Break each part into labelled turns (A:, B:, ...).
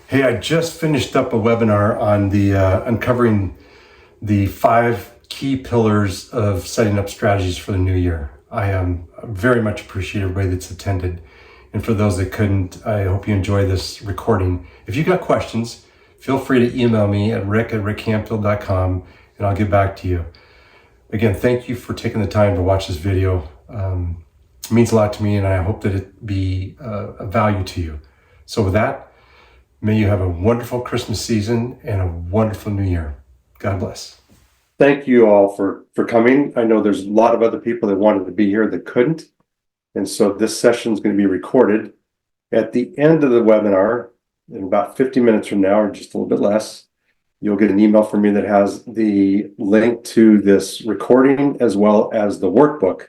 A: Hey, I just finished up a webinar on the uncovering the 5 key pillars of setting up strategies for the new year. I very much appreciate everybody that's attended. And for those that couldn't, I hope you enjoy this recording. If you got questions, feel free to email me at rick@rickhamfield.com and I'll get back to you. Again, thank you for taking the time to watch this video. It means a lot to me and I hope that it be a value to you. So with that, may you have a wonderful Christmas season and a wonderful new year. God bless. Thank you all for coming. I know there's a lot of other people that wanted to be here that couldn't. And so this session is going to be recorded. At the end of the webinar, in about 50 minutes from now, or just a little bit less, you'll get an email from me that has the link to this recording as well as the workbook.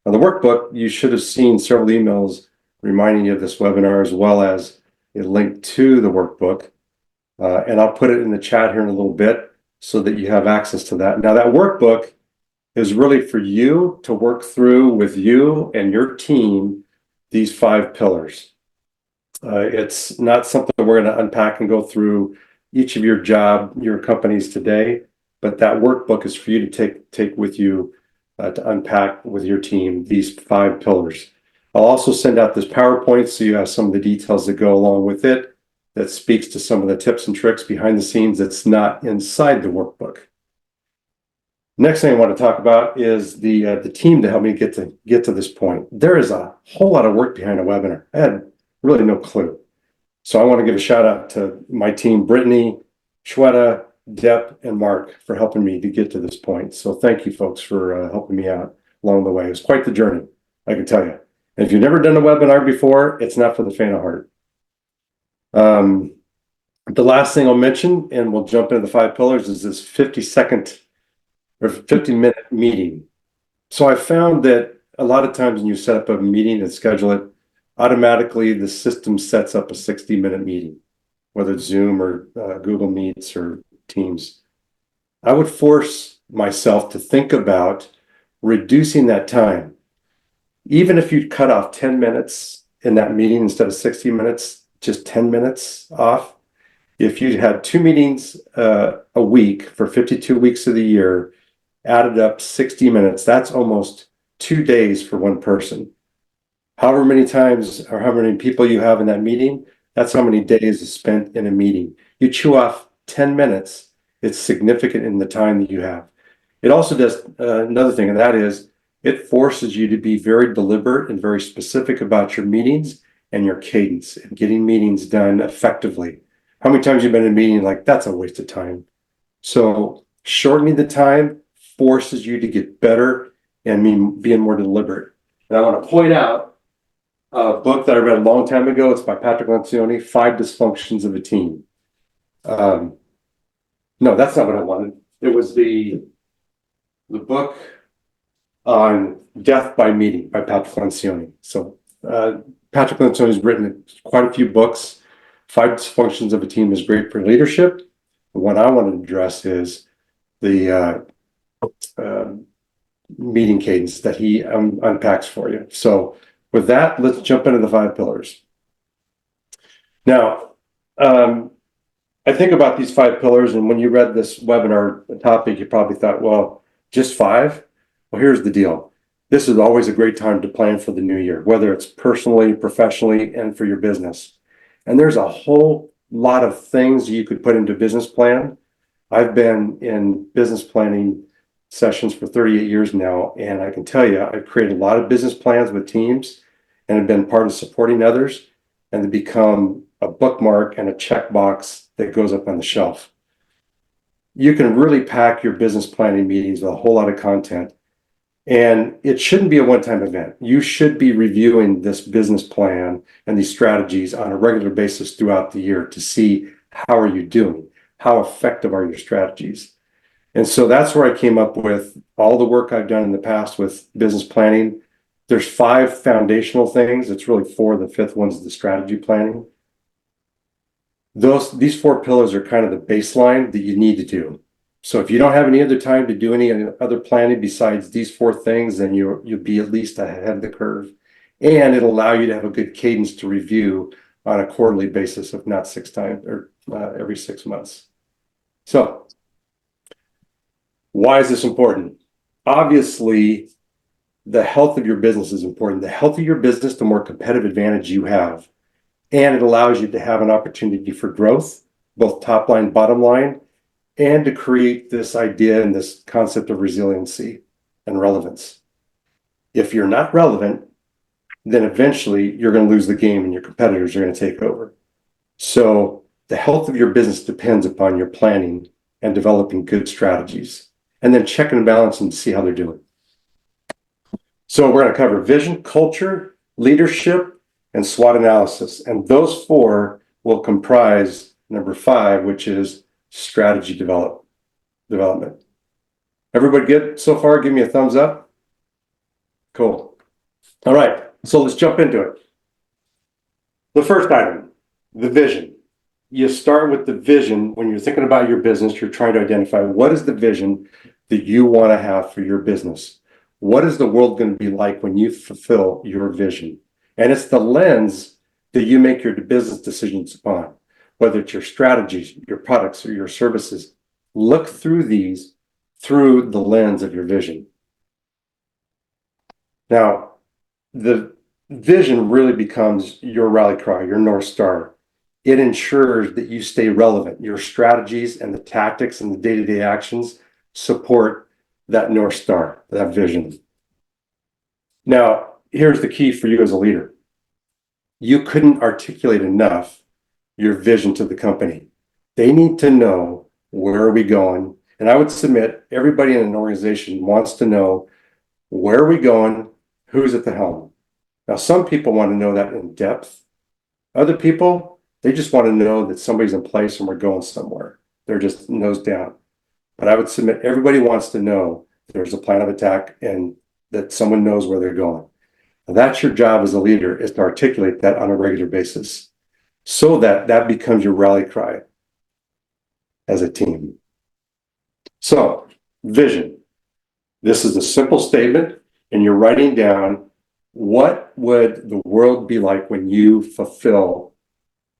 A: Now, the workbook, you should have seen several emails reminding you of this webinar as well as a link to the workbook, and I'll put it in the chat here in a little bit so that you have access to that. Now that workbook is really for you to work through with you and your team these 5 pillars. It's not something we're going to unpack and go through each of your companies today, but that workbook is for you to take with you to unpack with your team these 5 pillars. I'll also send out this PowerPoint so you have some of the details that go along with it that speaks to some of the tips and tricks behind the scenes that's not inside the workbook. Next thing I want to talk about is the team to help me get to this point. There is a whole lot of work behind a webinar. I had really no clue. So I want to give a shout out to my team, Brittany, Shweta, Depp, and Mark for helping me to get to this point. So thank you folks for helping me out along the way. It was quite the journey, I can tell you. And if you've never done a webinar before, it's not for the faint of heart. The last thing I'll mention, and we'll jump into the 5 pillars, is this 50-second or 50-minute meeting. So I found that a lot of times when you set up a meeting and schedule it, automatically the system sets up a 60-minute meeting, whether it's Zoom or Google Meets or Teams. I would force myself to think about reducing that time. Even if you cut off 10 minutes in that meeting instead of 60 minutes, just 10 minutes off. If you had 2 meetings a week for 52 weeks of the year, added up 60 minutes, that's almost 2 days for one person. However many times or how many people you have in that meeting, that's how many days is spent in a meeting. You chew off 10 minutes, it's significant in the time that you have. It also does another thing, and that is it forces you to be very deliberate and very specific about your meetings and your cadence and getting meetings done effectively. How many times you've been in a meeting like, that's a waste of time? So shortening the time forces you to get better and being more deliberate. And I want to point out a book that I read a long time ago. It's by Patrick Lencioni, 5 Dysfunctions of a Team. No, that's not what I wanted. It was the book on Death by Meeting by Patrick Lencioni. So Patrick Lencioni has written quite a few books. 5 Dysfunctions of a Team is great for leadership. The one I want to address is the meeting cadence that he unpacks for you. So with that, let's jump into the 5 pillars. Now, I think about these 5 pillars, and when you read this webinar topic, you probably thought, well, just 5? Well, here's the deal. This is always a great time to plan for the new year, whether it's personally, professionally, and for your business. And there's a whole lot of things you could put into business plan. I've been in business planning sessions for 38 years now, and I can tell you, I've created a lot of business plans with teams and have been part of supporting others, and they become a bookmark and a checkbox that goes up on the shelf. You can really pack your business planning meetings with a whole lot of content. And it shouldn't be a one-time event. You should be reviewing this business plan and these strategies on a regular basis throughout the year to see how are you doing, how effective are your strategies. And so that's where I came up with all the work I've done in the past with business planning. There's 5 foundational things. It's really 4. The 5th one's the strategy planning. These 4 pillars are kind of the baseline that you need to do. So if you don't have any other time to do any other planning besides these 4 things, then you'll be at least ahead of the curve. And it'll allow you to have a good cadence to review on a quarterly basis, if not 6 times or every 6 months. So why is this important? Obviously, the health of your business is important. The health of your business, the more competitive advantage you have. And it allows you to have an opportunity for growth, both top line, bottom line, and to create this idea and this concept of resiliency and relevance. If you're not relevant, then eventually you're going to lose the game and your competitors are going to take over. So the health of your business depends upon your planning and developing good strategies, and then checking and balancing to see how they're doing. So we're going to cover vision, culture, leadership, and SWOT analysis. And those four will comprise number 5, which is strategy development. Everybody good so far? Give me a thumbs up. Cool. All right, so let's jump into it. The first item, the vision. You start with the vision. When you're thinking about your business, you're trying to identify what is the vision that you want to have for your business. What is the world going to be like when you fulfill your vision? And it's the lens that you make your business decisions upon, whether it's your strategies, your products, or your services. Look through these through the lens of your vision. Now, the vision really becomes your rally cry, your North Star. It ensures that you stay relevant. Your strategies and the tactics and the day-to-day actions support that North Star, that vision. Now, here's the key for you as a leader. You couldn't articulate enough your vision to the company. They need to know, where are we going? And I would submit everybody in an organization wants to know, where are we going? Who's at the helm? Now, some people want to know that in depth. Other people, they just want to know that somebody's in place and we're going somewhere. They're just nose down. But I would submit everybody wants to know there's a plan of attack and that someone knows where they're going. And that's your job as a leader, is to articulate that on a regular basis so that that becomes your rally cry as a team. So, vision. This is a simple statement, and you're writing down, what would the world be like when you fulfill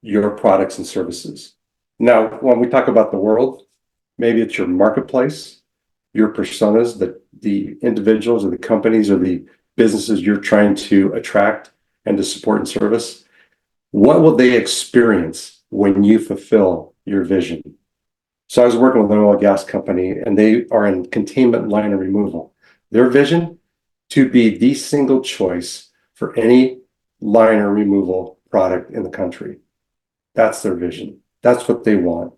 A: your products and services? Now, when we talk about the world, maybe it's your marketplace, your personas, the individuals or the companies or the businesses you're trying to attract and to support and service. What will they experience when you fulfill your vision? So I was working with an oil and gas company, and they are in containment liner removal. Their vision, to be the single choice for any liner removal product in the country. That's their vision. That's what they want.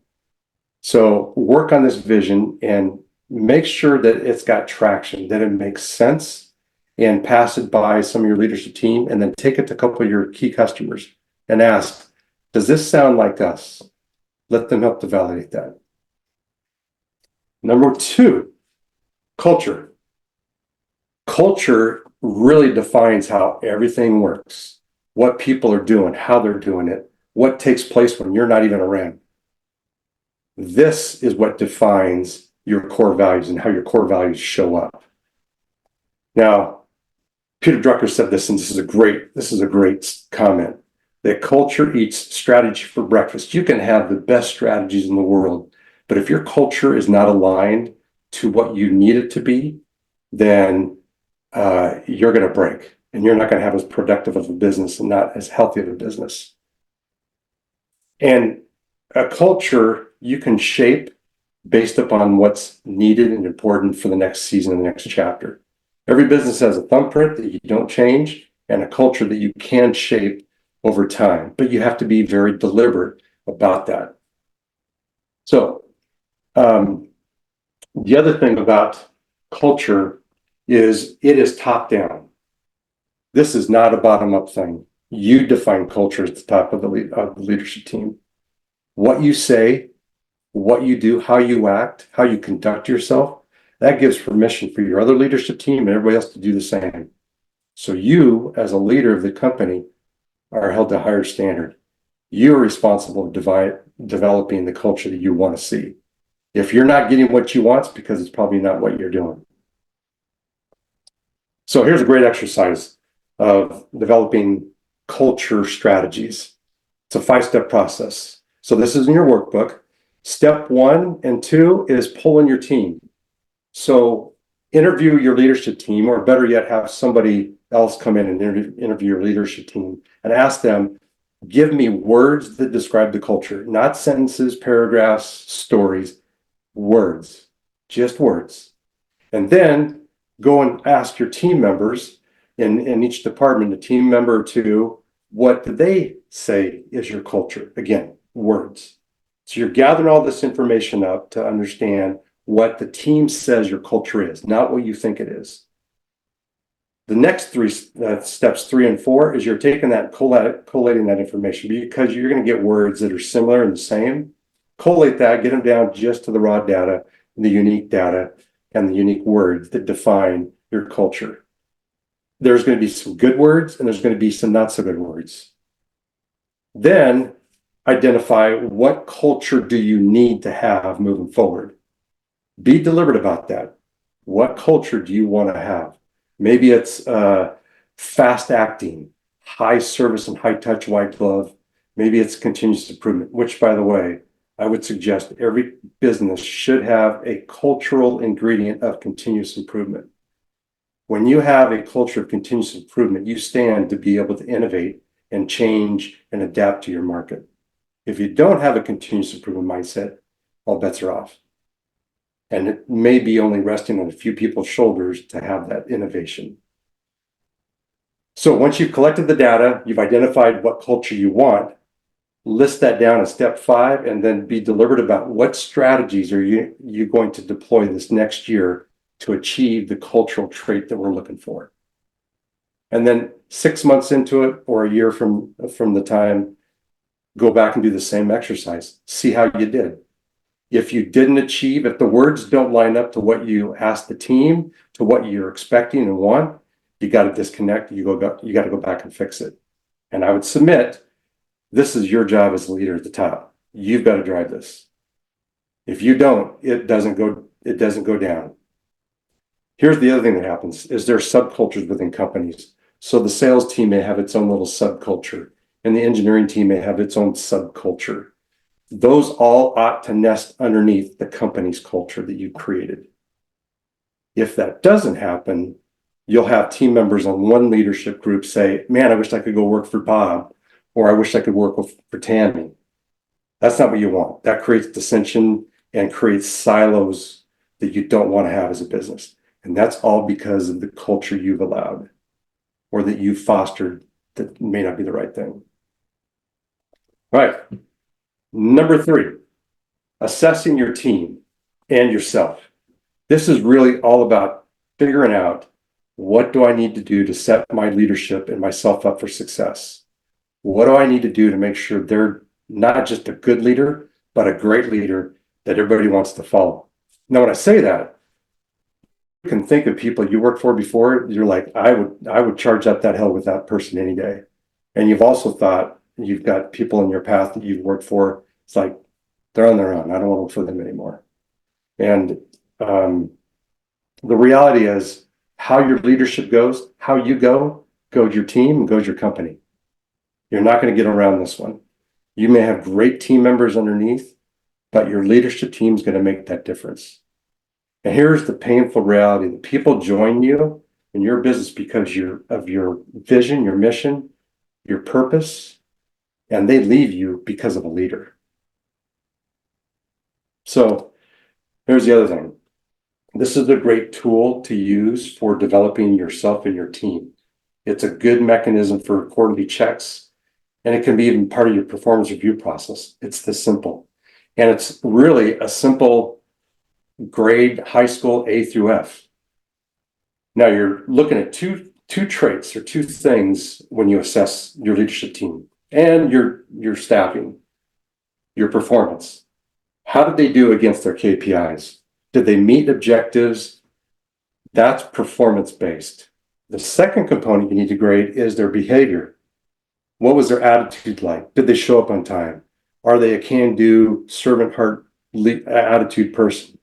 A: So work on this vision and make sure that it's got traction, that it makes sense, and pass it by some of your leadership team, and then take it to a couple of your key customers and ask, does this sound like us? Let them help to validate that. Number 2, culture. Culture really defines how everything works, what people are doing, how they're doing it, what takes place when you're not even around. This is what defines your core values and how your core values show up. Now, Peter Drucker said this, and this is a great comment, that culture eats strategy for breakfast. You can have the best strategies in the world, but if your culture is not aligned to what you need it to be, then you're going to break, and you're not going to have as productive of a business and not as healthy of a business. And a culture you can shape based upon what's needed and important for the next season and the next chapter. Every business has a thumbprint that you don't change and a culture that you can shape over time, but you have to be very deliberate about that. So the other thing about culture is it is top down. This is not a bottom up thing. You define culture at the top of the leadership team. What you say, what you do, how you act, how you conduct yourself, that gives permission for your other leadership team and everybody else to do the same. So you, as a leader of the company, are held to a higher standard. You're responsible for developing the culture that you want to see. If you're not getting what you want, it's because it's probably not what you're doing. So here's a great exercise of developing culture strategies. It's a 5-step process. So this is in your workbook. Step 1 and 2 is pulling your team. So interview your leadership team, or better yet, have somebody else come in and interview your leadership team and ask them, give me words that describe the culture, not sentences, paragraphs, stories, words, just words. And then go and ask your team members in each department, a team member or two, what do they say is your culture? Again, words. So you're gathering all this information up to understand what the team says your culture is, not what you think it is. The next three steps 3 and 4 is you're taking that, collating that information, because you're going to get words that are similar and the same. Collate that, get them down just to the raw data, the unique data, and the unique words that define your culture. There's going to be some good words and there's going to be some not so good words. Then identify what culture do you need to have moving forward. Be deliberate about that. What culture do you want to have? Maybe it's fast acting, high service and high touch white glove. Maybe it's continuous improvement, which, by the way, I would suggest every business should have a cultural ingredient of continuous improvement. When you have a culture of continuous improvement, you stand to be able to innovate and change and adapt to your market. If you don't have a continuous improvement mindset, all bets are off. And it may be only resting on a few people's shoulders to have that innovation. So once you've collected the data, you've identified what culture you want, list that down in step 5, and then be deliberate about what strategies are you going to deploy this next year to achieve the cultural trait that we're looking for. And then 6 months into it, or a year from the time, go back and do the same exercise. See how you did. If you didn't achieve, if the words don't line up to what you asked the team, to what you're expecting and want, you got to disconnect. You got to go back and fix it. And I would submit, this is your job as a leader at the top. You've got to drive this. If you don't, it doesn't go down. Here's the other thing that happens is there are subcultures within companies. So the sales team may have its own little subculture, and the engineering team may have its own subculture. Those all ought to nest underneath the company's culture that you created. If that doesn't happen, you'll have team members on one leadership group say, man, I wish I could go work for Bob, or I wish I could work for Tammy. That's not what you want. That creates dissension and creates silos that you don't want to have as a business. And that's all because of the culture you've allowed or that you've fostered that may not be the right thing. All right. Number 3, assessing your team and yourself. This is really all about figuring out, what do I need to do to set my leadership and myself up for success? What do I need to do to make sure they're not just a good leader, but a great leader that everybody wants to follow? Now, when I say that, you can think of people you worked for before. You're like, I would charge up that hill with that person any day. And you've also thought, you've got people in your path that you've worked for. It's like, they're on their own. I don't want to work for them anymore. And the reality is, how your leadership goes, how you goes your team and goes your company. You're not going to get around this one. You may have great team members underneath, but your leadership team is going to make that difference. And here's the painful reality: that people join you in your business because of your vision, your mission, your purpose, and they leave you because of a leader. So here's the other thing. This is a great tool to use for developing yourself and your team. It's a good mechanism for quarterly checks, and it can be even part of your performance review process. It's this simple. And it's really a simple grade, high school A through F. Now you're looking at two traits or 2 things when you assess your leadership team and your staffing, your performance. How did they do against their KPIs? Did they meet objectives? That's performance-based. The second component you need to grade is their behavior. What was their attitude like? Did they show up on time? Are they a can-do, servant heart attitude person?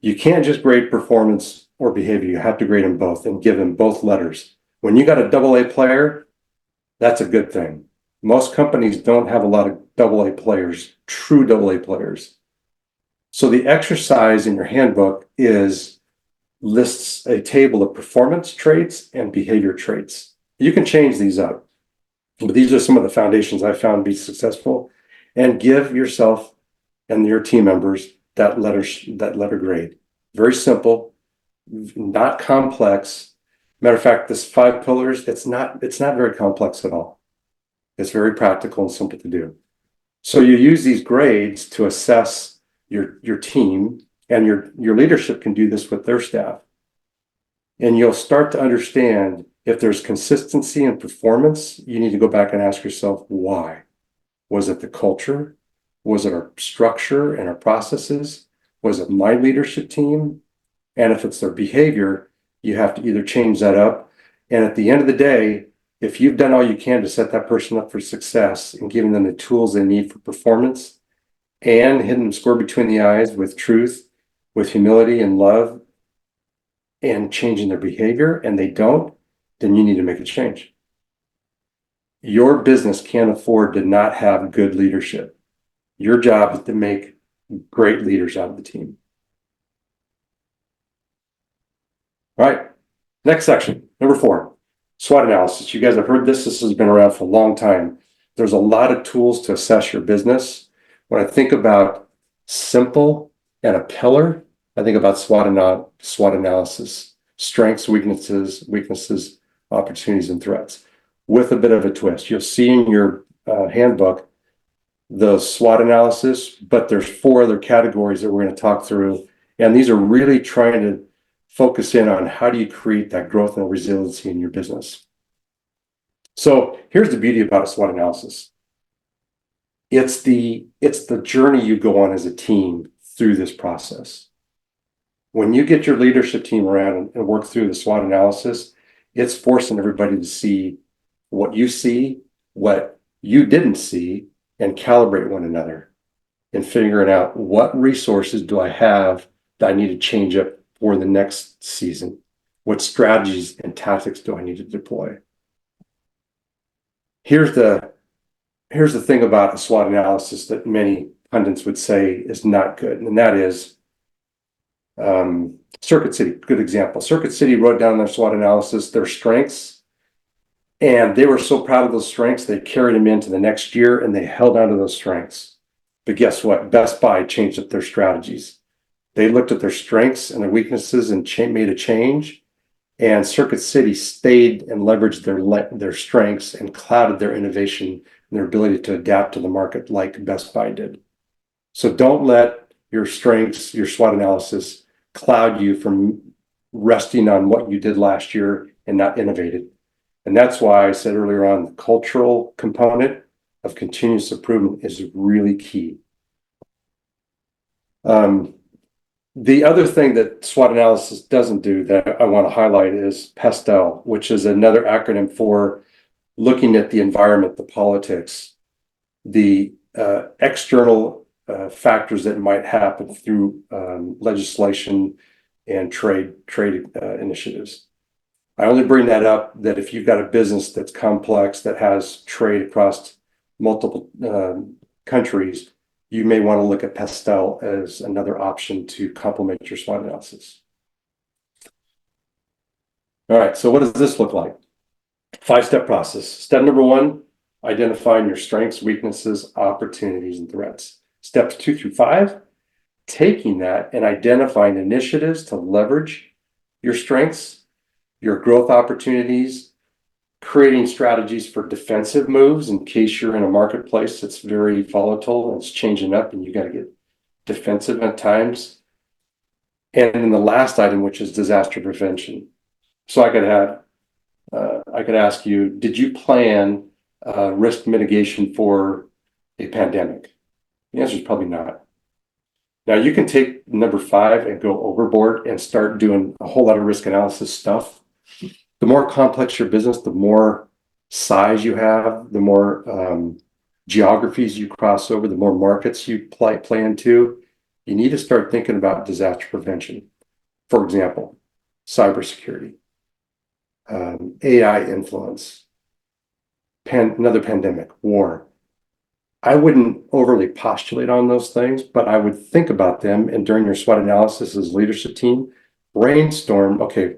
A: You can't just grade performance or behavior. You have to grade them both and give them both letters. When you got a AA player, that's a good thing. Most companies don't have a lot of AA players, true AA players. So the exercise in your handbook lists a table of performance traits and behavior traits. You can change these up, but these are some of the foundations I found to be successful. And give yourself and your team members that letter grade. Very simple, not complex. Matter of fact, this 5 pillars, it's not very complex at all. It's very practical and simple to do. So you use these grades to assess your team, and your leadership can do this with their staff. And you'll start to understand if there's consistency in performance, you need to go back and ask yourself, why? Was it the culture? Was it our structure and our processes? Was it my leadership team? And if it's their behavior, you have to either change that up. And at the end of the day, if you've done all you can to set that person up for success and giving them the tools they need for performance and hitting them square between the eyes with truth, with humility and love, and changing their behavior, and they don't, then you need to make a change. Your business can't afford to not have good leadership. Your job is to make great leaders out of the team. All right, next section, number 4, SWOT analysis. You guys have heard this. This has been around for a long time. There's a lot of tools to assess your business. When I think about simple and a pillar, I think about SWOT analysis, strengths, weaknesses, opportunities, and threats, with a bit of a twist. You'll see in your handbook the SWOT analysis, but there's 4 other categories that we're going to talk through. And these are really trying to focus in on how do you create that growth and resiliency in your business. So here's the beauty about a SWOT analysis. It's the journey you go on as a team through this process. When you get your leadership team around and work through the SWOT analysis, it's forcing everybody to see what you see, what you didn't see, and calibrate one another and figuring out what resources do I have that I need to change up for the next season? What strategies and tactics do I need to deploy? Here's the thing about a SWOT analysis that many pundits would say is not good, and that is Circuit City, good example. Circuit City wrote down in their SWOT analysis their strengths, and they were so proud of those strengths, they carried them into the next year and they held on to those strengths. But guess what? Best Buy changed up their strategies. They looked at their strengths and their weaknesses and made a change. And Circuit City stayed and leveraged their strengths and clouded their innovation and their ability to adapt to the market like Best Buy did. So don't let your strengths, your SWOT analysis, cloud you from resting on what you did last year and not innovated. And that's why I said earlier on, the cultural component of continuous improvement is really key. The other thing that SWOT analysis doesn't do that I want to highlight is PESTEL, which is another acronym for looking at the environment, the politics, the external factors that might happen through legislation and trade initiatives. I only bring that up that if you've got a business that's complex, that has trade across multiple countries, you may want to look at PESTEL as another option to complement your SWOT analysis. All right, so what does this look like? 5-step process. Step number 1, identifying your strengths, weaknesses, opportunities, and threats. Steps 2 through 5, taking that and identifying initiatives to leverage your strengths, your growth opportunities, creating strategies for defensive moves in case you're in a marketplace that's very volatile and it's changing up and you got to get defensive at times. And then the last item, which is disaster prevention. So I could ask you, did you plan risk mitigation for a pandemic? The answer is probably not. Now you can take number 5 and go overboard and start doing a whole lot of risk analysis stuff. The more complex your business, the more size you have, the more geographies you cross over, the more markets you play into, you need to start thinking about disaster prevention. For example, cybersecurity, AI influence, another pandemic, war. I wouldn't overly postulate on those things, but I would think about them. And during your SWOT analysis as leadership team, brainstorm, okay,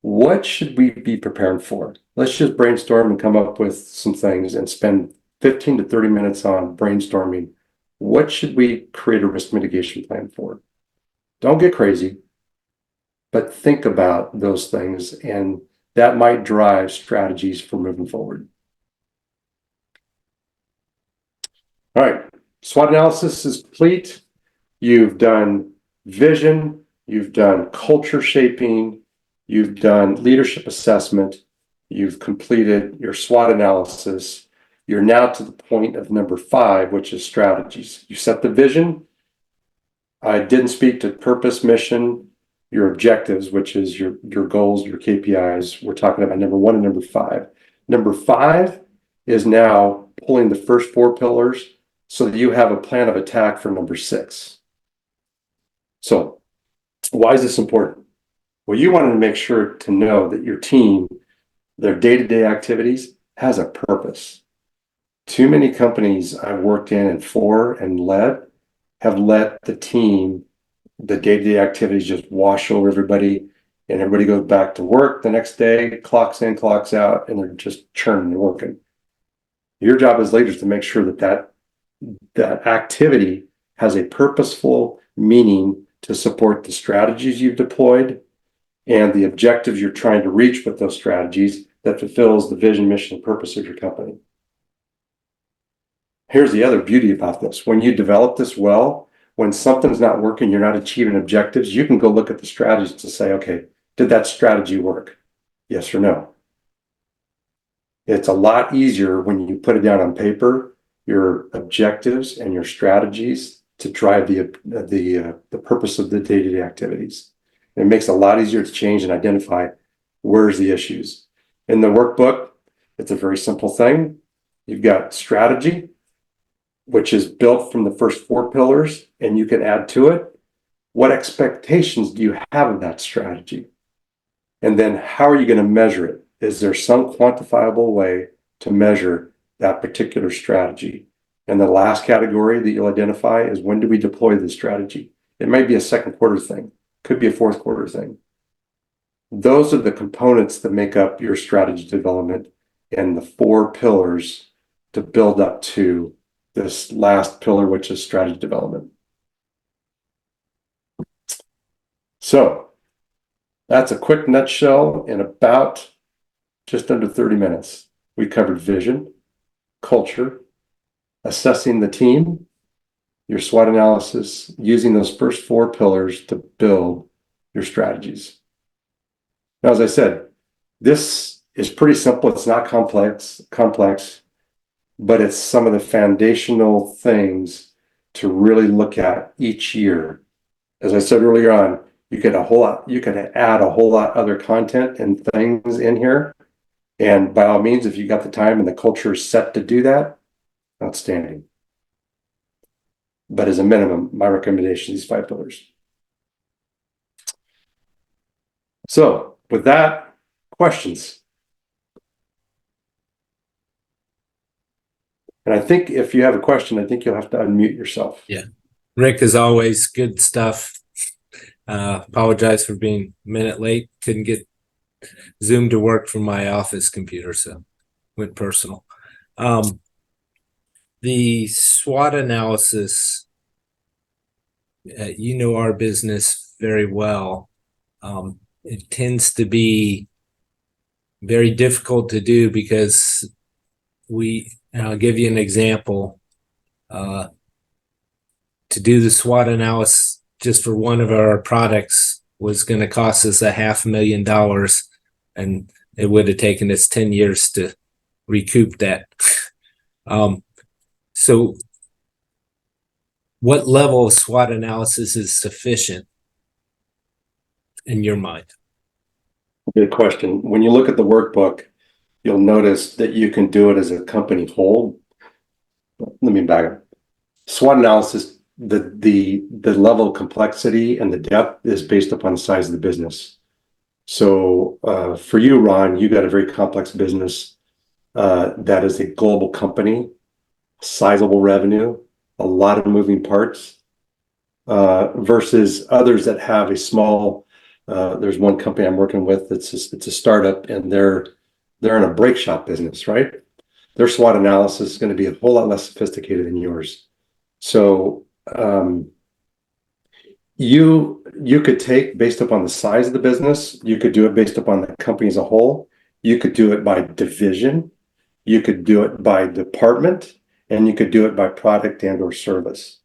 A: what should we be preparing for? Let's just brainstorm and come up with some things and spend 15 to 30 minutes on brainstorming. What should we create a risk mitigation plan for? Don't get crazy, but think about those things, and that might drive strategies for moving forward. All right, SWOT analysis is complete. You've done vision, you've done culture shaping, you've done leadership assessment, you've completed your SWOT analysis. You're now to the point of number 5, which is strategies. You set the vision. I didn't speak to purpose, mission, your objectives, which is your goals, your KPIs. We're talking about number 1 and number 5. Number 5 is now pulling the first 4 pillars so that you have a plan of attack for number 6. So why is this important? Well, you wanted to make sure to know that your team, their day-to-day activities, has a purpose. Too many companies I've worked in and for and led have let the team, the day-to-day activities just wash over everybody, and everybody goes back to work the next day, clocks in, clocks out, and they're just churning and working. Your job as leaders to make sure that activity has a purposeful meaning to support the strategies you've deployed and the objectives you're trying to reach with those strategies that fulfills the vision, mission, and purpose of your company. Here's the other beauty about this. When you develop this well, when something's not working, you're not achieving objectives, you can go look at the strategies to say, okay, did that strategy work? Yes or no? It's a lot easier when you put it down on paper, your objectives and your strategies to drive the purpose of the day-to-day activities. It makes it a lot easier to change and identify where's the issues. In the workbook, it's a very simple thing. You've got strategy, which is built from the first 4 pillars, and you can add to it. What expectations do you have of that strategy? And then how are you going to measure it? Is there some quantifiable way to measure that particular strategy? And the last category that you'll identify is, when do we deploy the strategy? It might be a second quarter thing, could be a fourth quarter thing. Those are the components that make up your strategy development and the 4 pillars to build up to this last pillar, which is strategy development. So that's a quick nutshell in about just under 30 minutes. We covered vision, culture, assessing the team, your SWOT analysis, using those first 4 pillars to build your strategies. Now, as I said, this is pretty simple. It's not complex, but it's some of the foundational things to really look at each year. As I said earlier on, you could add a whole lot other content and things in here. And by all means, if you got the time and the culture is set to do that, outstanding. But as a minimum, my recommendation is these 5 pillars. So with that, questions. And I think if you have a question, I think you'll have to unmute yourself.
B: Yeah. Rick, as always, good stuff. Apologize for being a minute late. Couldn't get Zoom to work from my office computer, so went personal. The SWOT analysis, you know our business very well. It tends to be very difficult to do because I'll give you an example. To do the SWOT analysis just for one of our products was going to cost us $500,000, and it would have taken us 10 years to recoup that. So what level of SWOT analysis is sufficient in your mind?
A: Good question. When you look at the workbook, you'll notice that you can do it as a company whole. Let me back up. SWOT analysis, the level of complexity and the depth is based upon the size of the business. So for you, Ron, you got a very complex business. that is a global company, sizable revenue, a lot of moving parts, versus others that have a small. There's one company I'm working with it's a startup, and they're in a brake shop business, right? Their SWOT analysis is going to be a whole lot less sophisticated than yours. So you could take based upon the size of the business, you could do it based upon the company as a whole, you could do it by division, you could do it by department, and you could do it by product and or service.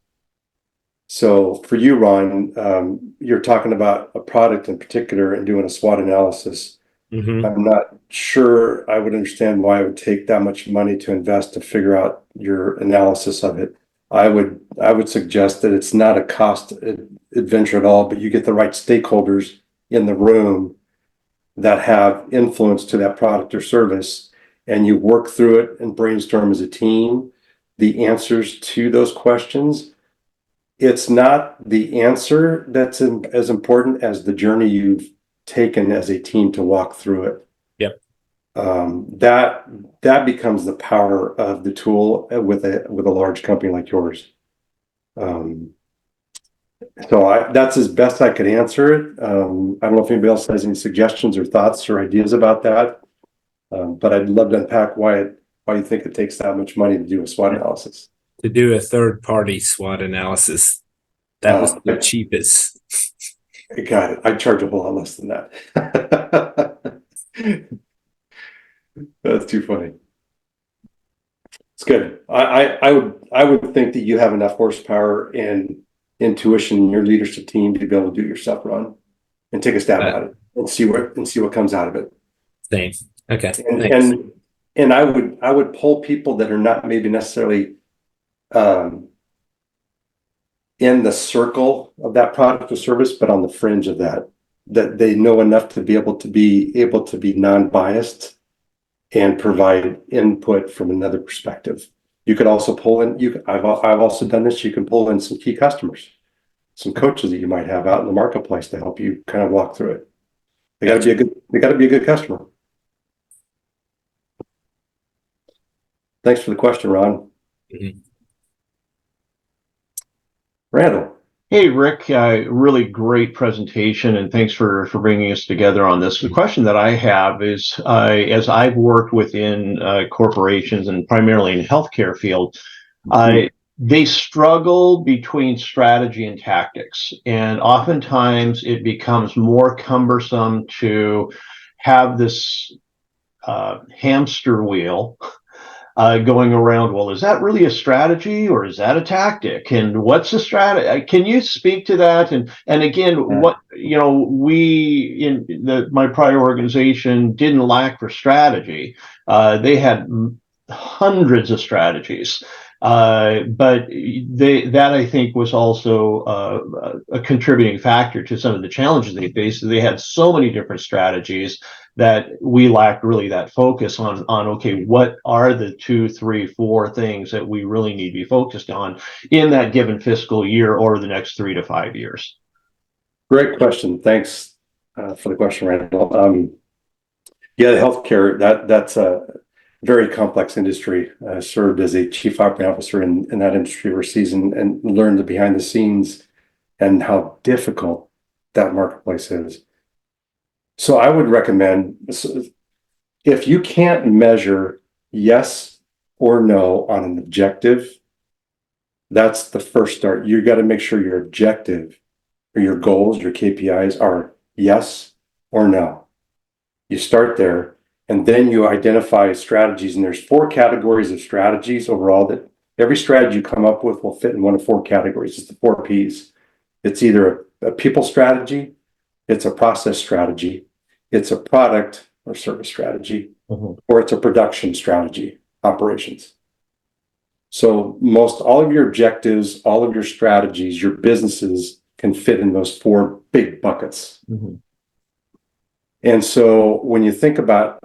A: So for you, Ron, you're talking about a product in particular and doing a SWOT analysis.
B: Mm-hmm.
A: I'm not sure I would understand why it would take that much money to invest to figure out your analysis of it. I would suggest that it's not a cost adventure at all, but you get the right stakeholders in the room that have influence to that product or service, and you work through it and brainstorm as a team the answers to those questions. It's not the answer that's as important as the journey you've taken as a team to walk through it.
B: Yep.
A: That becomes the power of the tool with a large company like yours. So that's as best I could answer it. I don't know if anybody else has any suggestions or thoughts or ideas about that. But I'd love to unpack why you think it takes that much money to do a SWOT analysis.
B: To do a third-party SWOT analysis, that was the cheapest.
A: I got it. I charge a whole lot less than that. That's too funny. It's good. I would think that you have enough horsepower and intuition in your leadership team to be able to do your stuff, Ron, and take a stab at it and see what comes out of it.
B: Same. Okay.
A: And I would pull people that are not maybe necessarily in the circle of that product or service, but on the fringe of that they know enough to be able to be non-biased and provide input from another perspective. You could also pull in, I've also done this, you can pull in some key customers, some coaches that you might have out in the marketplace to help you kind of walk through it. They got to be a good customer. Thanks for the question, Ron.
B: Mm-hmm.
A: Randall.
C: Hey, Rick, really great presentation, and thanks for bringing us together on this. The question that I have is, as I've worked within corporations and primarily in the healthcare field, they struggle between strategy and tactics, and oftentimes it becomes more cumbersome to have this hamster wheel going around. Well, is that really a strategy or is that a tactic? And what's a strategy? Can you speak to that? And again, what we in my prior organization didn't lack for strategy. They had hundreds of strategies. But that I think was also a contributing factor to some of the challenges they faced. They had so many different strategies that we lacked really that focus on okay, what are the 2, 3, 4 things that we really need to be focused on in that given fiscal year or the next 3 to 5 years?
A: Great question. Thanks for the question, Randall. The healthcare, that's a very complex industry. Served as a chief operating officer in that industry overseas and learned the behind the scenes and how difficult that marketplace is. So I would recommend, if you can't measure yes or no on an objective, that's the first start. You got to make sure your objective or your goals, your KPIs are yes or no. You start there, and then you identify strategies. And there's 4 categories of strategies overall that every strategy you come up with will fit in one of 4 categories. It's the 4 Ps. It's either a people strategy, it's a process strategy, it's a product or service strategy, or it's a production strategy, operations. So most all of your objectives, all of your strategies, your businesses can fit in those 4 big buckets. And so when you think about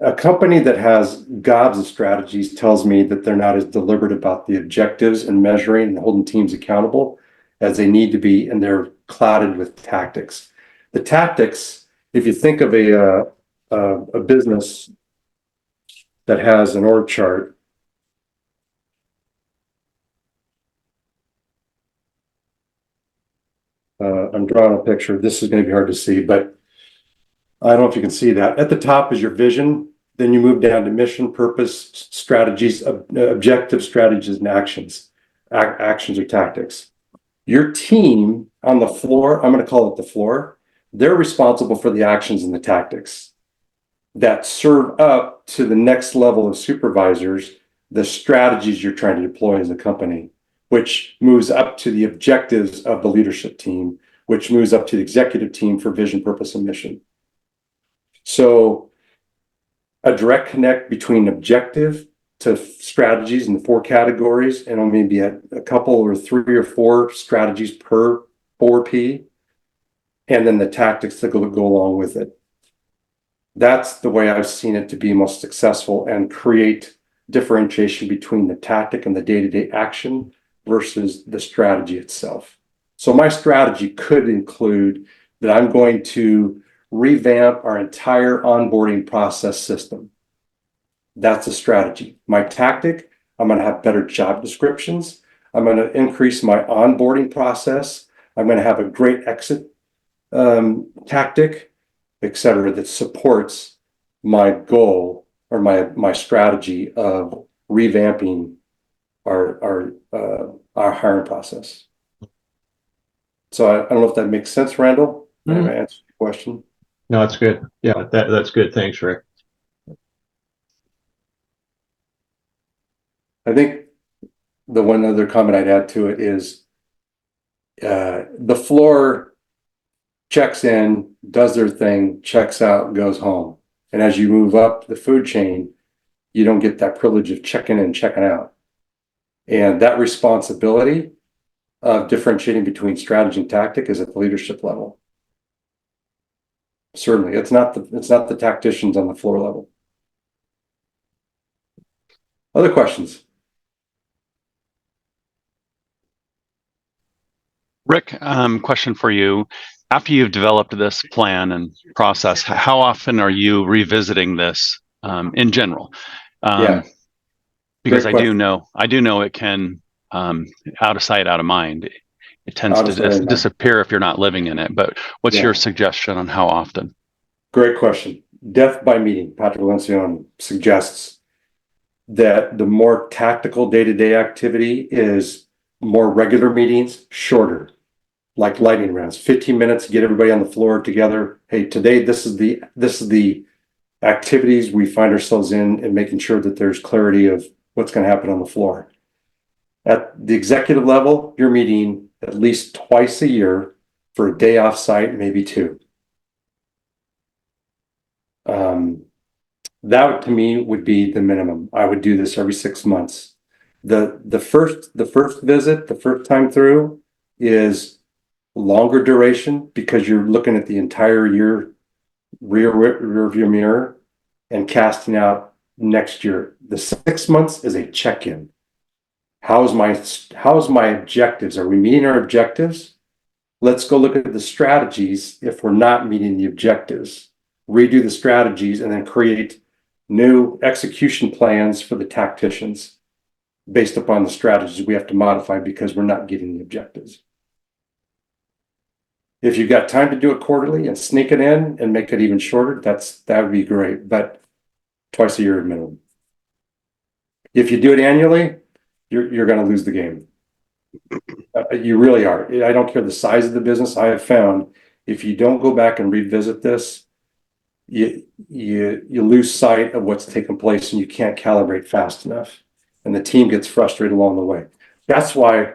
A: a company that has gobs of strategies tells me that they're not as deliberate about the objectives and measuring and holding teams accountable as they need to be, and they're clouded with tactics. The tactics, if you think of a business that has an org chart. I'm drawing a picture. This is going to be hard to see, but I don't know if you can see that. At the top is your vision. Then you move down to mission, purpose, strategies, objective, strategies, and actions. Actions or tactics. Your team on the floor, I'm going to call it the floor, they're responsible for the actions and the tactics that serve up to the next level of supervisors, the strategies you're trying to deploy as a company, which moves up to the objectives of the leadership team, which moves up to the executive team for vision, purpose, and mission. So a direct connect between objective to strategies in the 4 categories, and maybe a couple or 3 or 4 strategies per 4P, and then the tactics that go along with it. That's the way I've seen it to be most successful and create differentiation between the tactic and the day-to-day action versus the strategy itself. So my strategy could include that I'm going to revamp our entire onboarding process system. That's a strategy. My tactic, I'm going to have better job descriptions. I'm going to increase my onboarding process. I'm going to have a great exit tactic, et cetera, that supports my goal or my strategy of revamping our hiring process. So I don't know if that makes sense, Randall. Have I answered your question?
C: No, that's good. Yeah, that's good. Thanks, Rick.
A: I think the one other comment I'd add to it is the floor checks in, does their thing, checks out, goes home. And as you move up the food chain, you don't get that privilege of checking in and checking out. And that responsibility of differentiating between strategy and tactic is at the leadership level. Certainly, it's not the tacticians on the floor level. Other questions?
D: Rick, question for you. After you've developed this plan and process, how often are you revisiting this in general?
A: Yeah.
D: Because
A: Great
D: I do know it can, out of sight, out of mind. It tends to disappear if you're not living in it. But what's your suggestion on how often?
A: Great question. Death by meeting. Patrick Valenciano suggests that the more tactical day-to-day activity is more regular meetings, shorter, like lightning rounds, 15 minutes, get everybody on the floor together. Hey, today this is the activities we find ourselves in, and making sure that there's clarity of what's going to happen on the floor. At the executive level, you're meeting at least twice a year for a day off site, maybe 2. That to me would be the minimum. I would do this every 6 months. The first visit, the first time through, is longer duration because you're looking at the entire year rear view mirror and casting out next year. The 6 months is a check-in. How's my objectives? Are we meeting our objectives? Let's go look at the strategies if we're not meeting the objectives. Redo the strategies and then create new execution plans for the tacticians based upon the strategies we have to modify because we're not getting the objectives. If you've got time to do it quarterly and sneak it in and make it even shorter, that would be great, but twice a year minimum. If you do it annually, you're going to lose the game. You really are. I don't care the size of the business. I have found if you don't go back and revisit this, you lose sight of what's taken place and you can't calibrate fast enough. And the team gets frustrated along the way. That's why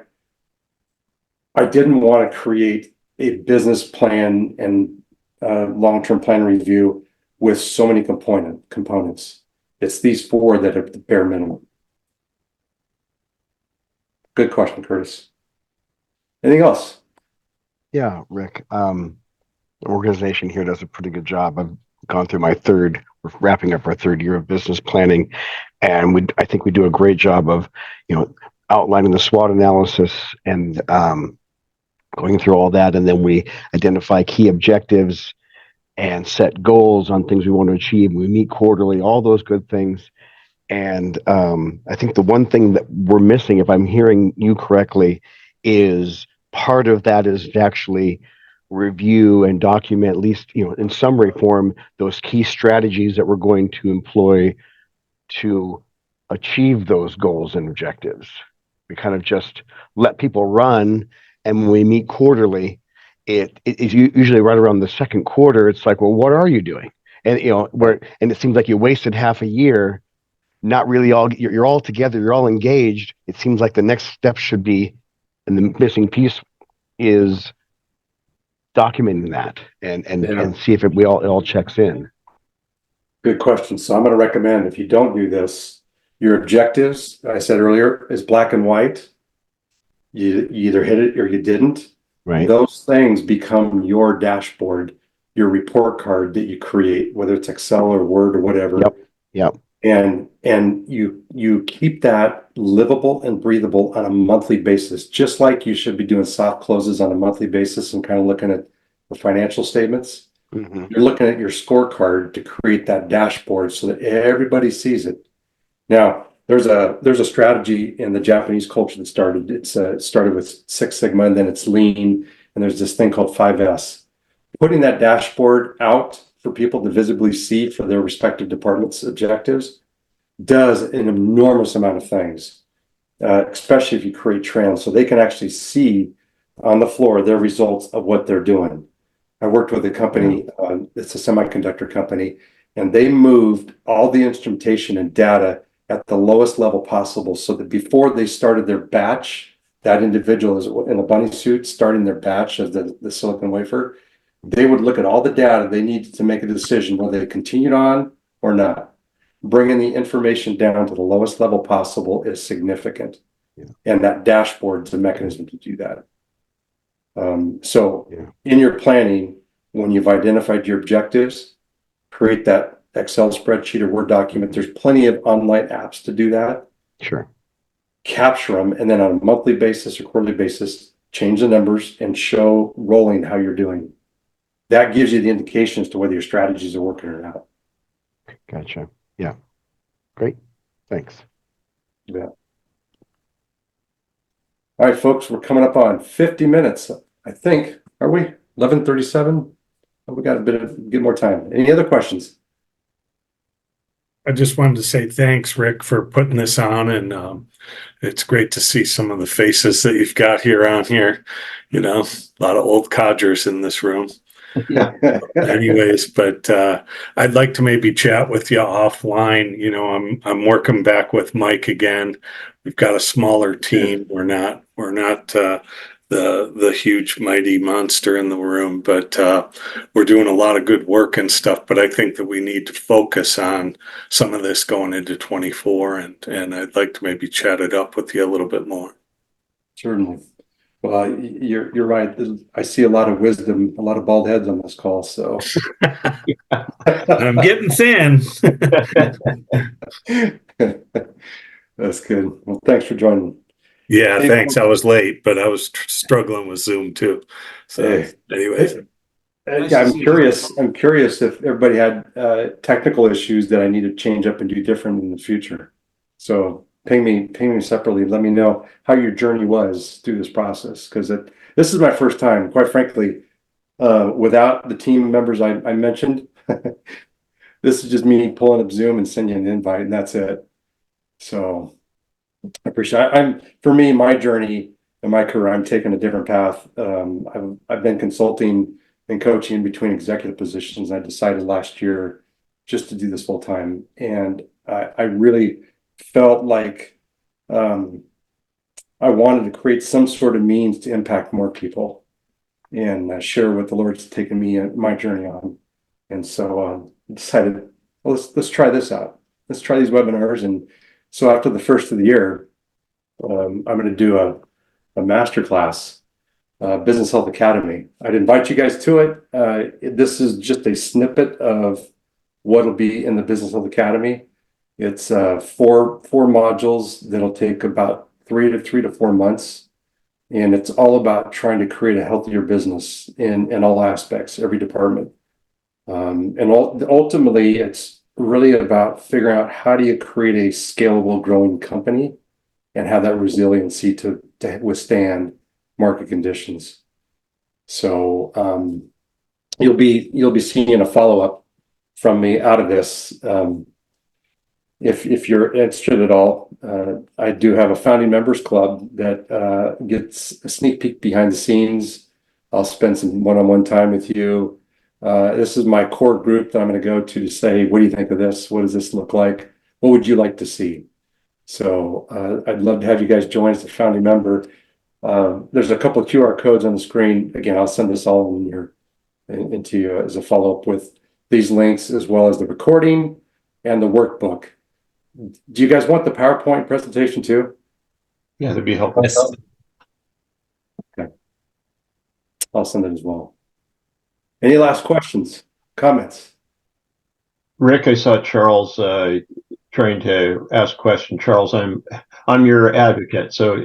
A: I didn't want to create a business plan and long-term plan review with so many components. It's these 4 that are the bare minimum. Good question, Curtis. Anything else?
E: Yeah, Rick. The organization here does a pretty good job. I've gone through we're wrapping up our 3rd year of business planning, and I think we do a great job of, outlining the SWOT analysis and going through all that, and then we identify key objectives and set goals on things we want to achieve. We meet quarterly, all those good things, And I think the one thing that we're missing, if I'm hearing you correctly, is part of that is to actually review and document, at least, in summary form, those key strategies that we're going to employ to achieve those goals and objectives. We kind of just let people run, and when we meet quarterly, it is usually right around the second quarter. It's like, well, what are you doing? And and it seems like you wasted half a year. Not really all you're all together. You're all engaged. It seems like the next step should be, and the missing piece is documenting that and see if it all checks in.
A: Good question. So I'm going to recommend, if you don't do this, your objectives, I said earlier, is black and white. You either hit it or you didn't.
E: Right.
A: Those things become your dashboard, your report card that you create, whether it's Excel or Word or whatever.
E: Yep.
A: And you keep that livable and breathable on a monthly basis, just like you should be doing soft closes on a monthly basis and kind of looking at the financial statements.
E: Mm-hmm.
A: You're looking at your scorecard to create that dashboard so that everybody sees it. Now, there's a strategy in the Japanese culture that started. It started with Six Sigma, and then it's Lean, and there's this thing called 5S. Putting that dashboard out for people to visibly see for their respective departments' objectives does an enormous amount of things, especially if you create trends, so they can actually see on the floor their results of what they're doing. I worked with a company, it's a semiconductor company, and they moved all the instrumentation and data at the lowest level possible so that before they started their batch, that individual is in a bunny suit starting their batch of the silicon wafer, they would look at all the data they needed to make a decision whether they continued on or not. Bringing the information down to the lowest level possible is significant.
E: Yeah.
A: And that dashboard is a mechanism to do that. In your planning, when you've identified your objectives, create that Excel spreadsheet or Word document. There's plenty of online apps to do that.
E: Sure.
A: Capture them, and then on a monthly basis or quarterly basis, change the numbers and show rolling how you're doing. That gives you the indication as to whether your strategies are working or not.
E: Gotcha. Yeah. Great. Thanks.
A: Yeah. All right, folks, we're coming up on 50 minutes, I think. Are we? 11:37? Oh, we got get more time. Any other questions?
F: I just wanted to say thanks, Rick, for putting this on, and it's great to see some of the faces that you've got here on here. A lot of old codgers in this room. Anyways, but I'd like to maybe chat with you offline. I'm working back with Mike again. We've got a smaller team. We're not the huge mighty monster in the room, but we're doing a lot of good work and stuff. But I think that we need to focus on some of this going into 24, and I'd like to maybe chat it up with you a little bit more.
A: Certainly. Well, you're right. I see a lot of wisdom, a lot of bald heads on this call. So
F: I'm getting thin.
A: That's good. Well, thanks for joining.
F: Yeah, thanks. I was late, but I was struggling with Zoom too. So, anyways,
A: I'm curious if everybody had technical issues that I need to change up and do different in the future. So ping me separately. Let me know how your journey was through this process, because this is my first time, quite frankly, without the team members I mentioned. This is just me pulling up Zoom and sending you an invite, and that's it. So I appreciate it. For me, my journey in my career, I'm taking a different path. I've been consulting and coaching in between executive positions. I decided last year just to do this full time, and I really felt like I wanted to create some sort of means to impact more people and share what the Lord's taken me my journey on. And so decided, well, let's try this out. Let's try these webinars. And so after the first of the year, I'm going to do a masterclass, Business Health Academy. I'd invite you guys to it. This is just a snippet of what will be in the Business Health Academy. It's four modules that'll take about 3 to 4 months. And it's all about trying to create a healthier business in all aspects, every department. And ultimately, it's really about figuring out how do you create a scalable, growing company and have that resiliency to withstand market conditions. So you'll be seeing a follow-up from me out of this. If you're interested at all, I do have a founding members club that gets a sneak peek behind the scenes. I'll spend some one-on-one time with you. This is my core group that I'm going to go to say, what do you think of this? What does this look like? What would you like to see? So I'd love to have you guys join as a founding member. There's a couple of QR codes on the screen. Again, I'll send this all into you as a follow-up with these links, as well as the recording and the workbook. Do you guys want the PowerPoint presentation too?
C: Yeah, that'd be helpful.
B: Yes.
A: Okay. I'll send it as well. Any last questions, comments?
C: Rick, I saw Charles trying to ask a question. Charles, I'm your advocate. So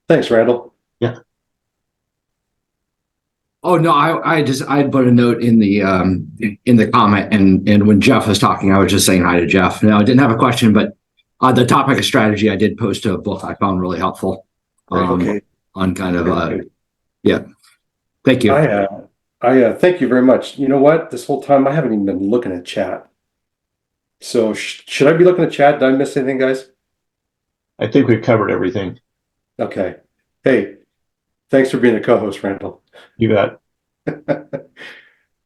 A: Thanks, Randall.
C: yeah.
G: Oh no, I put a note in the comment, and when Jeff was talking, I was just saying hi to Jeff. No, I didn't have a question, but the topic of strategy, I did post a book I found really helpful.
A: Okay.
G: On kind of yeah. Thank you.
A: I thank you very much. You know what? This whole time I haven't even been looking at chat. So should I be looking at chat? Did I miss anything, guys?
C: I think we've covered everything.
A: Okay. Hey, thanks for being a co-host, Randall.
C: You bet.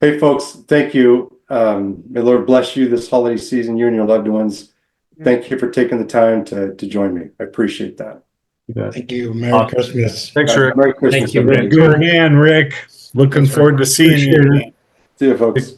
A: Hey, folks, thank you. May the Lord bless you this holiday season, you and your loved ones. Thank you for taking the time to join me. I appreciate that.
C: You bet.
H: Thank you. Merry Christmas.
F: Thanks, Rick.
A: Merry Christmas,
B: Thank you,
A: everybody.
B: Rick.
F: Good hand, Rick. Looking forward to seeing you.
A: See you, folks.